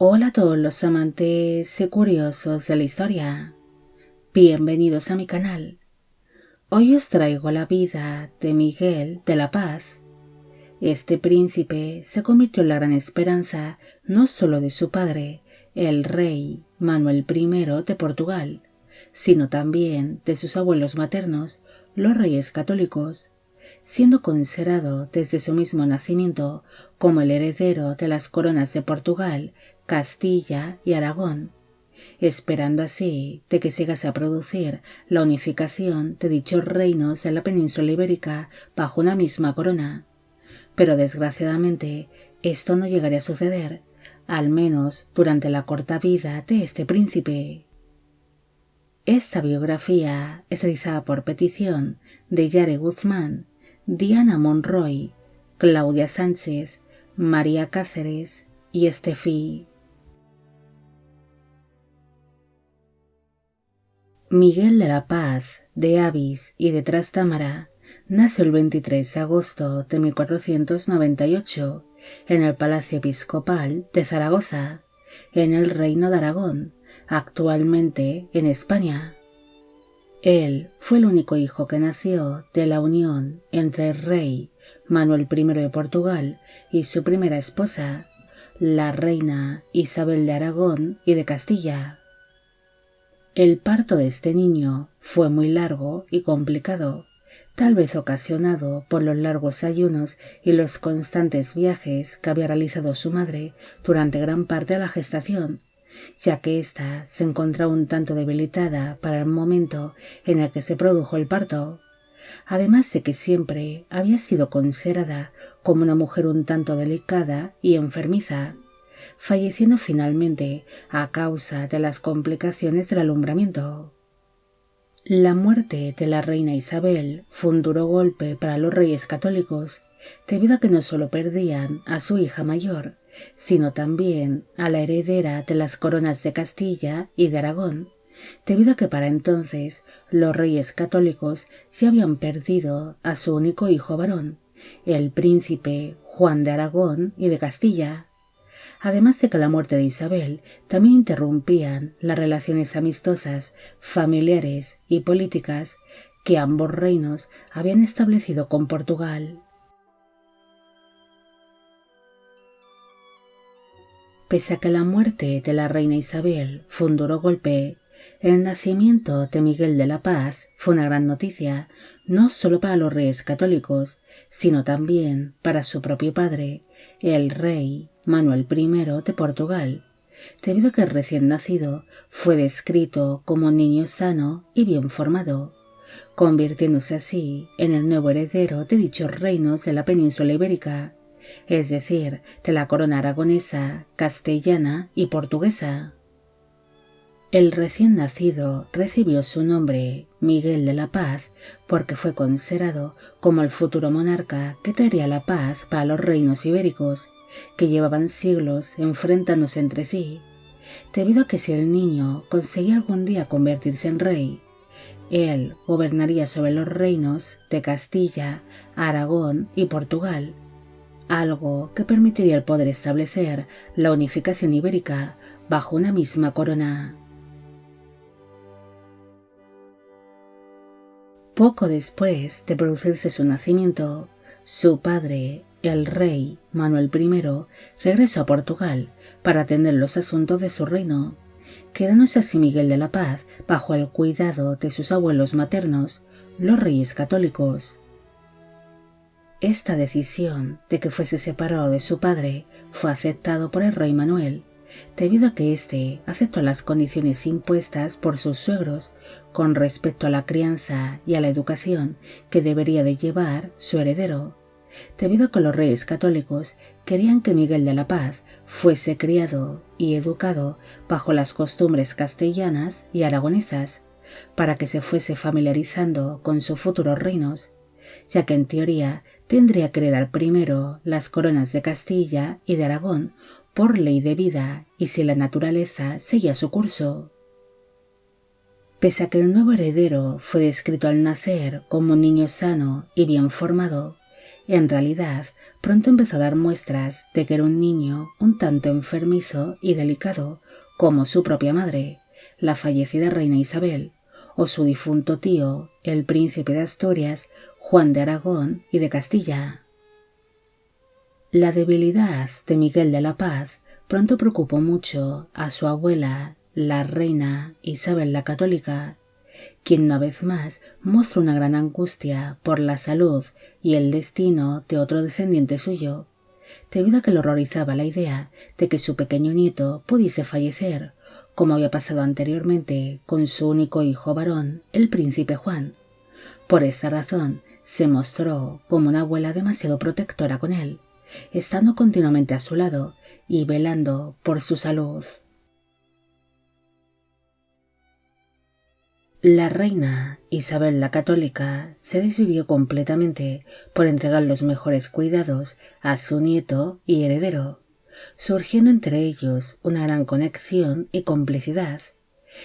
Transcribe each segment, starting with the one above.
Hola a todos los amantes y curiosos de la historia. Bienvenidos a mi canal. Hoy os traigo la vida de Miguel de la Paz. Este príncipe se convirtió en la gran esperanza no solo de su padre, el rey Manuel I de Portugal, sino también de sus abuelos maternos, los reyes católicos, siendo considerado desde su mismo nacimiento como el heredero de las coronas de Portugal, Castilla y Aragón, esperando así de que se llegase a producir la unificación de dichos reinos de la península ibérica bajo una misma corona. Pero desgraciadamente esto no llegaría a suceder, al menos durante la corta vida de este príncipe. Esta biografía es realizada por petición de Yare Guzmán, Diana Monroy, Claudia Sánchez, María Cáceres y Estefi. Miguel de la Paz, de Avis y de Trastámara, nació el 23 de agosto de 1498 en el Palacio Episcopal de Zaragoza, en el Reino de Aragón, actualmente en España. Él fue el único hijo que nació de la unión entre el rey Manuel I de Portugal y su primera esposa, la reina Isabel de Aragón y de Castilla. El parto de este niño fue muy largo y complicado, tal vez ocasionado por los largos ayunos y los constantes viajes que había realizado su madre durante gran parte de la gestación, ya que ésta se encontraba un tanto debilitada para el momento en el que se produjo el parto, además de que siempre había sido considerada como una mujer un tanto delicada y enfermiza, falleciendo finalmente a causa de las complicaciones del alumbramiento. La muerte de la reina Isabel fue un duro golpe para los reyes católicos, debido a que no solo perdían a su hija mayor, sino también a la heredera de las coronas de Castilla y de Aragón, debido a que para entonces los reyes católicos ya habían perdido a su único hijo varón, el príncipe Juan de Aragón y de Castilla. Además de que la muerte de Isabel también interrumpían las relaciones amistosas, familiares y políticas que ambos reinos habían establecido con Portugal. Pese a que la muerte de la reina Isabel fue un duro golpe, el nacimiento de Miguel de la Paz fue una gran noticia, no solo para los reyes católicos, sino también para su propio padre, el rey Manuel I de Portugal, debido a que el recién nacido fue descrito como un niño sano y bien formado, convirtiéndose así en el nuevo heredero de dichos reinos de la península ibérica, es decir, de la corona aragonesa, castellana y portuguesa. El recién nacido recibió su nombre, Miguel de la Paz, porque fue considerado como el futuro monarca que traería la paz para los reinos ibéricos, que llevaban siglos enfrentándose entre sí, debido a que si el niño conseguía algún día convertirse en rey, él gobernaría sobre los reinos de Castilla, Aragón y Portugal, algo que permitiría el poder establecer la unificación ibérica bajo una misma corona. Poco después de producirse su nacimiento, su padre, el rey Manuel I, regresó a Portugal para atender los asuntos de su reino, quedándose así Miguel de la Paz bajo el cuidado de sus abuelos maternos, los reyes católicos. Esta decisión de que fuese separado de su padre fue aceptado por el rey Manuel, debido a que éste aceptó las condiciones impuestas por sus suegros con respecto a la crianza y a la educación que debería de llevar su heredero, debido a que los reyes católicos querían que Miguel de la Paz fuese criado y educado bajo las costumbres castellanas y aragonesas, para que se fuese familiarizando con sus futuros reinos, ya que en teoría tendría que heredar primero las coronas de Castilla y de Aragón por ley de vida y si la naturaleza seguía su curso. Pese a que el nuevo heredero fue descrito al nacer como un niño sano y bien formado, En realidad, pronto empezó a dar muestras de que era un niño un tanto enfermizo y delicado como su propia madre, la fallecida reina Isabel, o su difunto tío, el príncipe de Asturias, Juan de Aragón y de Castilla. La debilidad de Miguel de la Paz pronto preocupó mucho a su abuela, la reina Isabel la Católica, quien una vez más mostró una gran angustia por la salud y el destino de otro descendiente suyo, debido a que le horrorizaba la idea de que su pequeño nieto pudiese fallecer, como había pasado anteriormente con su único hijo varón, el príncipe Juan. Por esta razón se mostró como una abuela demasiado protectora con él, estando continuamente a su lado y velando por su salud. La reina Isabel la Católica se desvivió completamente por entregar los mejores cuidados a su nieto y heredero, surgiendo entre ellos una gran conexión y complicidad,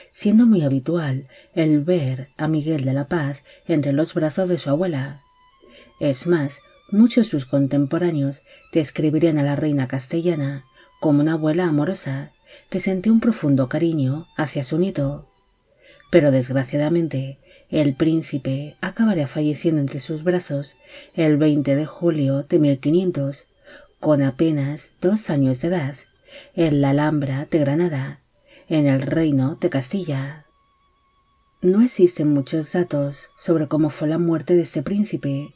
siendo muy habitual el ver a Miguel de la Paz entre los brazos de su abuela. Es más, muchos de sus contemporáneos describirían a la reina castellana como una abuela amorosa que sentía un profundo cariño hacia su nieto. Pero desgraciadamente, el príncipe acabaría falleciendo entre sus brazos el 20 de julio de 1500, con apenas 2 años de edad, en la Alhambra de Granada, en el Reino de Castilla. No existen muchos datos sobre cómo fue la muerte de este príncipe.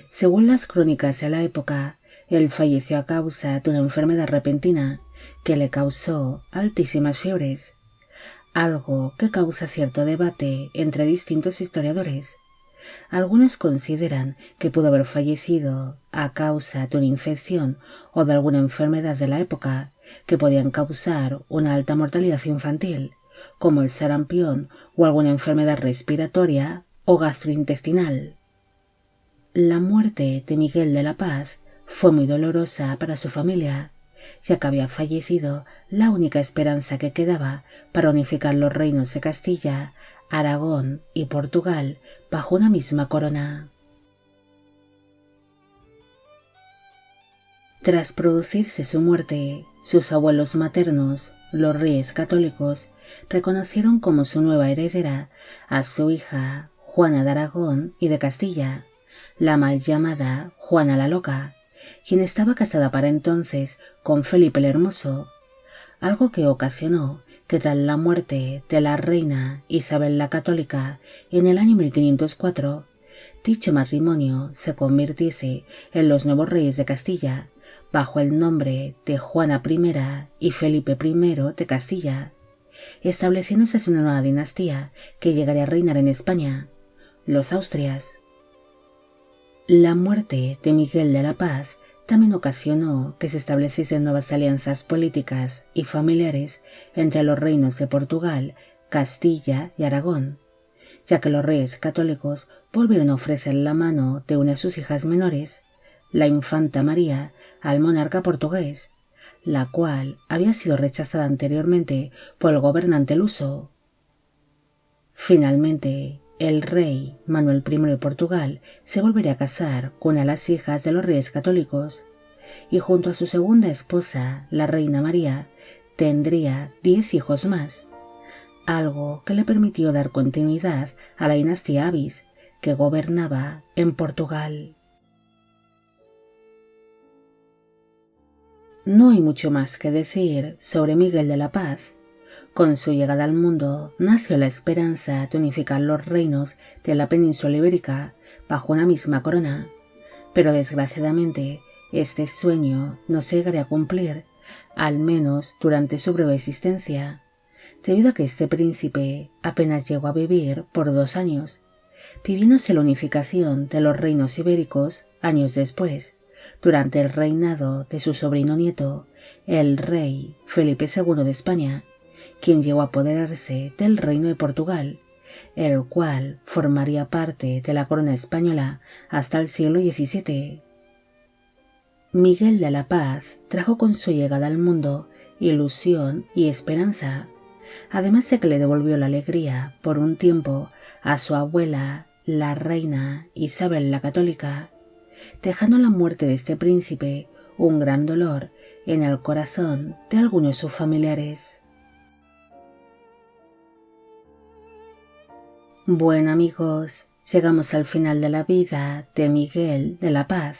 Según las crónicas de la época, él falleció a causa de una enfermedad repentina que le causó altísimas fiebres, algo que causa cierto debate entre distintos historiadores. Algunos consideran que pudo haber fallecido a causa de una infección o de alguna enfermedad de la época que podían causar una alta mortalidad infantil, como el sarampión o alguna enfermedad respiratoria o gastrointestinal. La muerte de Miguel de la Paz fue muy dolorosa para su familia, ya que había fallecido la única esperanza que quedaba para unificar los reinos de Castilla, Aragón y Portugal bajo una misma corona. Tras producirse su muerte, sus abuelos maternos, los reyes católicos, reconocieron como su nueva heredera a su hija Juana de Aragón y de Castilla, la mal llamada Juana la Loca, quien estaba casada para entonces con Felipe el Hermoso, algo que ocasionó que tras la muerte de la reina Isabel la Católica en el año 1504, dicho matrimonio se convirtiese en los nuevos reyes de Castilla, bajo el nombre de Juana I y Felipe I de Castilla, estableciéndose así una nueva dinastía que llegaría a reinar en España, los Austrias. La muerte de Miguel de la Paz también ocasionó que se estableciesen nuevas alianzas políticas y familiares entre los reinos de Portugal, Castilla y Aragón, ya que los reyes católicos volvieron a ofrecer la mano de una de sus hijas menores, la infanta María, al monarca portugués, la cual había sido rechazada anteriormente por el gobernante luso. Finalmente, el rey Manuel I de Portugal se volvería a casar con una de las hijas de los reyes católicos y junto a su segunda esposa, la reina María, tendría 10 hijos más, algo que le permitió dar continuidad a la dinastía Avis, que gobernaba en Portugal. No hay mucho más que decir sobre Miguel de la Paz. Con su llegada al mundo nació la esperanza de unificar los reinos de la península ibérica bajo una misma corona, pero desgraciadamente este sueño no se llegaría a cumplir, al menos durante su breve existencia, debido a que este príncipe apenas llegó a vivir por 2 años, viviéndose la unificación de los reinos ibéricos años después, durante el reinado de su sobrino nieto, el rey Felipe II de España, quien llegó a apoderarse del reino de Portugal, el cual formaría parte de la corona española hasta el siglo XVII. Miguel de la Paz trajo con su llegada al mundo ilusión y esperanza, además de que le devolvió la alegría por un tiempo a su abuela, la reina Isabel la Católica, dejando la muerte de este príncipe un gran dolor en el corazón de algunos de sus familiares. Bueno amigos, llegamos al final de la vida de Miguel de la Paz.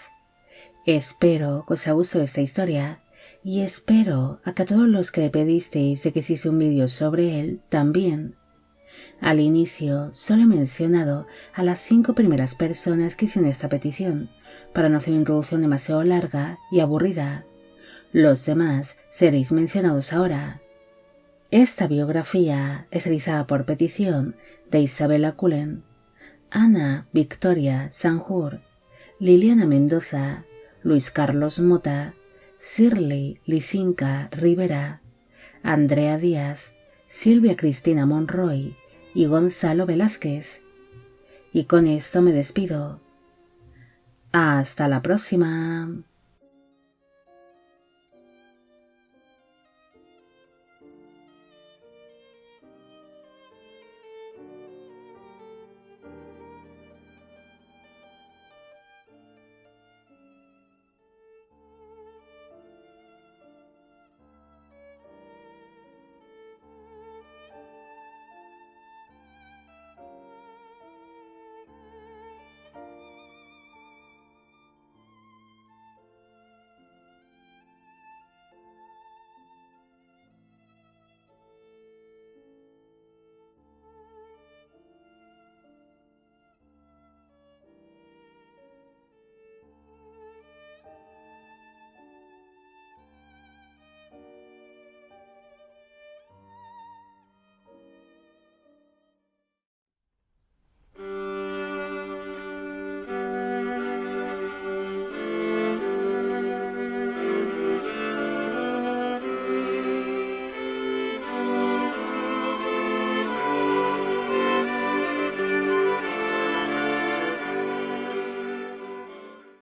Espero que os haya gustado esta historia y espero a que a todos los que le pedisteis de que hiciese un vídeo sobre él también. Al inicio solo he mencionado a las 5 primeras personas que hicieron esta petición, para no hacer una introducción demasiado larga y aburrida. Los demás seréis mencionados ahora. Esta biografía es realizada por petición de Isabela Cullen, Ana Victoria Sanjur, Liliana Mendoza, Luis Carlos Mota, Shirley Licinca Rivera, Andrea Díaz, Silvia Cristina Monroy y Gonzalo Velázquez. Y con esto me despido. Hasta la próxima.